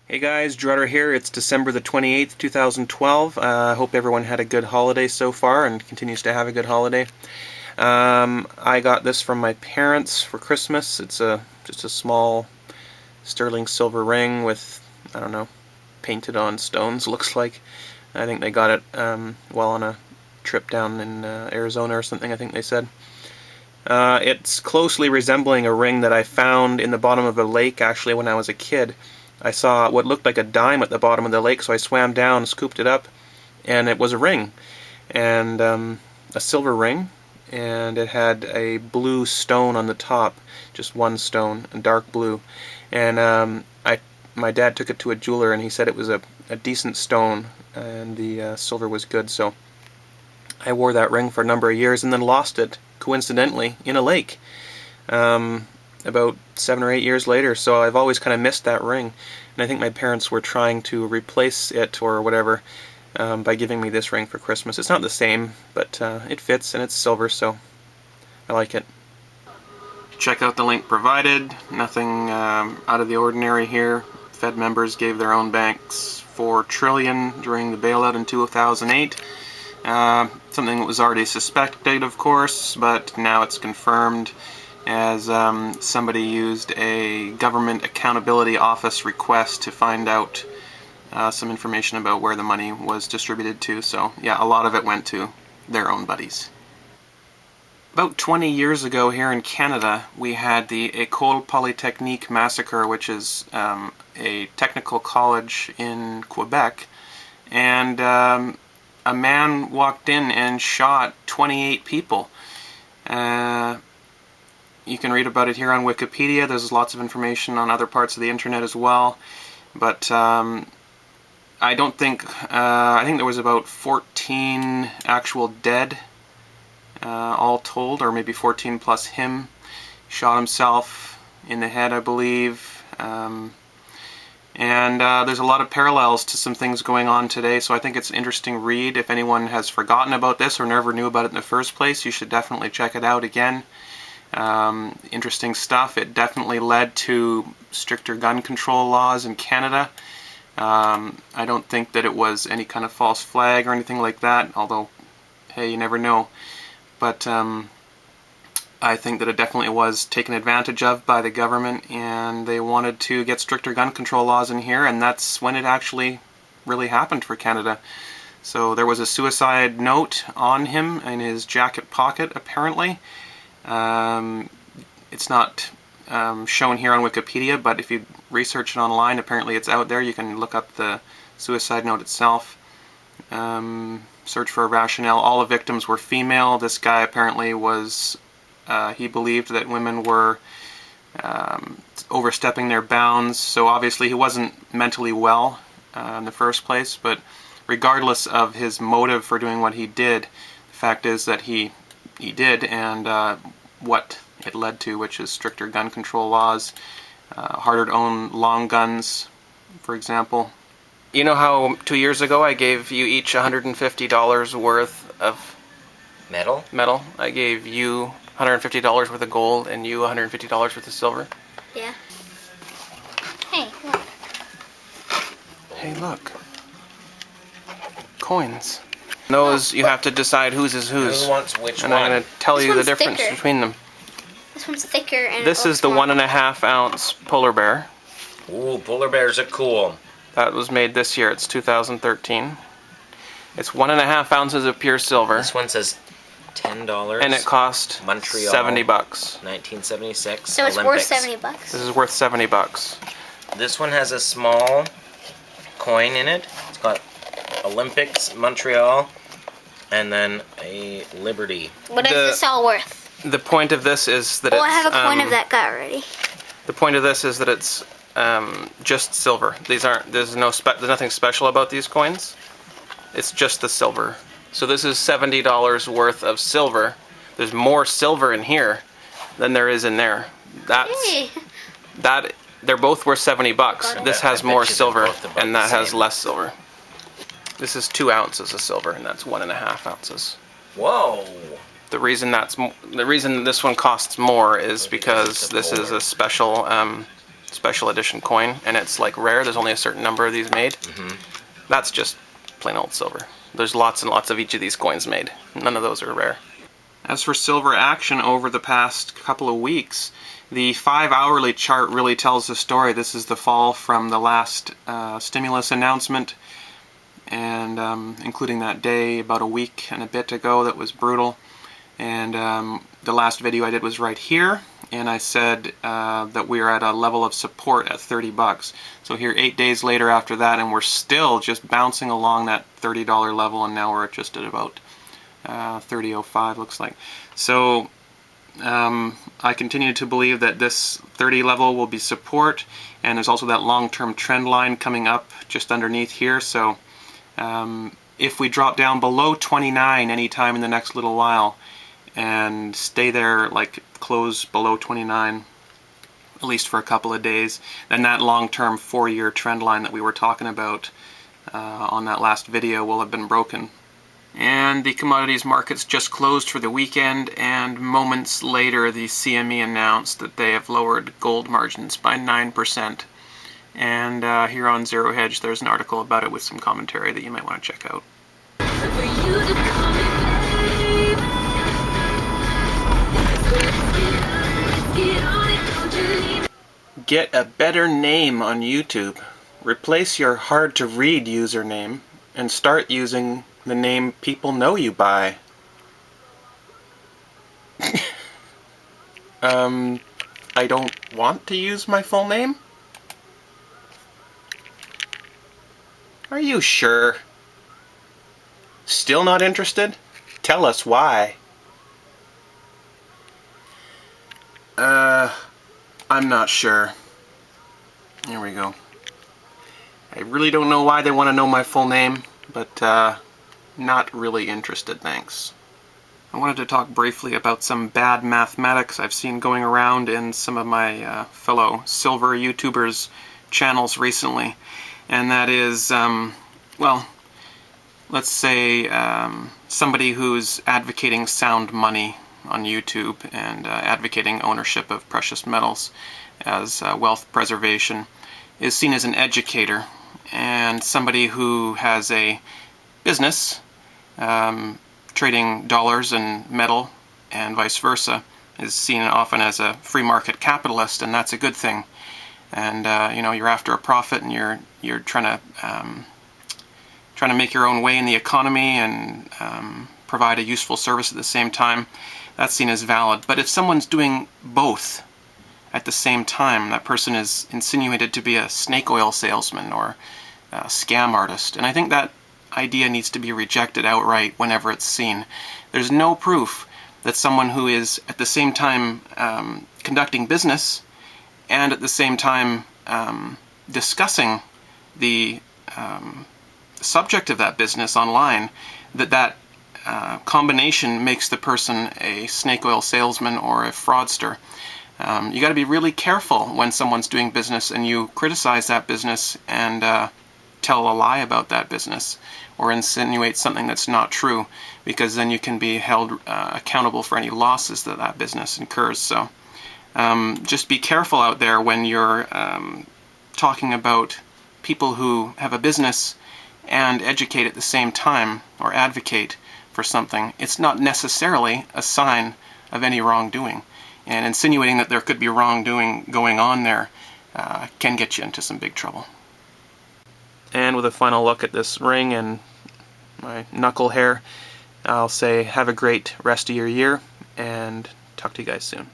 Hey guys, Drutter here. It's December the 28th, 2012. I hope everyone had a good holiday so far and continues to have a good holiday. I got this from my parents for Christmas. It's just a small sterling silver ring with, I don't know, painted on stones, looks like. I think they got it while on a trip down in Arizona or something, I think they said. It's closely resembling a ring that I found in the bottom of a lake actually when I was a kid. I saw what looked like a dime at the bottom of the lake, so I swam down, scooped it up, and it was a ring, and a silver ring, and it had a blue stone on the top, just one stone, a dark blue, and my dad took it to a jeweler, and he said it was a decent stone, and the silver was good, so I wore that ring for a number of years, and then lost it, coincidentally, in a lake. About 7 or 8 years later, so I've always kind of missed that ring, and I think my parents were trying to replace it or whatever by giving me this ring for Christmas. It's not the same, but it fits and it's silver, so I like it. Check out the link provided. Nothing out of the ordinary here. Fed members gave their own banks $4 trillion during the bailout in 2008. Something that was already suspected, of course, but now it's confirmed, as somebody used a Government Accountability Office request to find out some information about where the money was distributed to. So yeah, a lot of it went to their own buddies. About 20 years ago here in Canada, we had the École Polytechnique Massacre, which is a technical college in Quebec, and a man walked in and shot 28 people. You can read about it here on Wikipedia. There's lots of information on other parts of the internet as well. But I don't think, I think there was about 14 actual dead, all told, or maybe 14 plus him. Shot himself in the head, I believe. And there's a lot of parallels to some things going on today, so I think it's an interesting read. If anyone has forgotten about this or never knew about it in the first place, you should definitely check it out again. Interesting stuff. It definitely led to stricter gun control laws in Canada. I don't think that it was any kind of false flag or anything like that, although, hey, you never know. But I think that it definitely was taken advantage of by the government, and they wanted to get stricter gun control laws in here, and that's when it actually really happened for Canada. So there was a suicide note on him in his jacket pocket, apparently. It's not shown here on Wikipedia, but if you research it online, apparently it's out there. You can look up the suicide note itself, search for a rationale. All the victims were female. This guy apparently was, he believed that women were overstepping their bounds, so obviously he wasn't mentally well in the first place, but regardless of his motive for doing what he did, the fact is that he did, and what it led to, which is stricter gun control laws, harder to own long guns, for example. You know how 2 years ago I gave you each $150 worth of metal? I gave you $150 worth of gold and you $150 worth of silver? Yeah. Hey, look. Hey, look. Coins. Those, you have to decide whose is whose. Who wants which and one? I'm going to tell This you the one's difference thicker. between them. This one's thicker and This is the 1.5 ounce polar bear. Ooh, polar bears are cool. That was made this year. It's 2013. It's 1.5 ounces of pure silver. This one says $10. And it cost Montreal, $70. 1976. So it's Olympics. worth $70. This is worth $70. This one has a small coin in it. It's got Olympics, Montreal, and then a Liberty. What is this all worth? The point of this is that Oh, it's... I have a coin of that guy already. The point of this is that it's just silver. There's nothing special about these coins. It's just the silver. So this is $70 worth of silver. There's more silver in here than there is in there. Hey. They're both worth $70. This has I bet more you they're silver, both about and that the has same. less silver. This is 2 ounces of silver, and that's 1.5 ounces. Whoa! The reason this one costs more is because this is a special special edition coin, and it's like rare. There's only a certain number of these made. That's just plain old silver. There's lots and lots of each of these coins made. None of those are rare. As for silver action over the past couple of weeks, the 5-hourly chart really tells the story. This is the fall from the last stimulus announcement, and including that day about a week and a bit ago that was brutal. And the last video I did was right here, and I said that we are at a level of support at $30. So here 8 days later after that, and we're still just bouncing along that $30 level, and now we're just at about 30.05 looks like. So I continue to believe that this 30 level will be support, and there's also that long-term trend line coming up just underneath here. So if we drop down below 29 anytime in the next little while and stay there, like close below 29 at least for a couple of days, then that long-term 4-year trend line that we were talking about on that last video will have been broken. And the commodities markets just closed for the weekend, and moments later the CME announced that they have lowered gold margins by 9%. And here on Zero Hedge there's an article about it with some commentary that you might want to check out. Get a better name on YouTube. Replace your hard-to-read username and start using the name people know you by. I don't want to use my full name? Are you sure? Still not interested? Tell us why. I'm not sure. Here we go. I really don't know why they want to know my full name, but not really interested, thanks. I wanted to talk briefly about some bad mathematics I've seen going around in some of my fellow silver YouTubers' channels recently. And that is, well, let's say somebody who's advocating sound money on YouTube and advocating ownership of precious metals as wealth preservation is seen as an educator, and somebody who has a business trading dollars and metal and vice versa is seen often as a free market capitalist, and that's a good thing. And you know, you're after a profit, and you're trying to make your own way in the economy and provide a useful service at the same time. That's seen as valid. But if someone's doing both at the same time, that person is insinuated to be a snake oil salesman or a scam artist. And I think that idea needs to be rejected outright whenever it's seen. There's no proof that someone who is at the same time conducting business and at the same time discussing the subject of that business online, that combination makes the person a snake oil salesman or a fraudster. You got to be really careful when someone's doing business and you criticize that business and tell a lie about that business or insinuate something that's not true, because then you can be held accountable for any losses that that business incurs. So just be careful out there when you're talking about people who have a business and educate at the same time or advocate for something. It's not necessarily a sign of any wrongdoing, and insinuating that there could be wrongdoing going on there can get you into some big trouble. And with a final look at this ring and my knuckle hair, I'll say have a great rest of your year, and talk to you guys soon.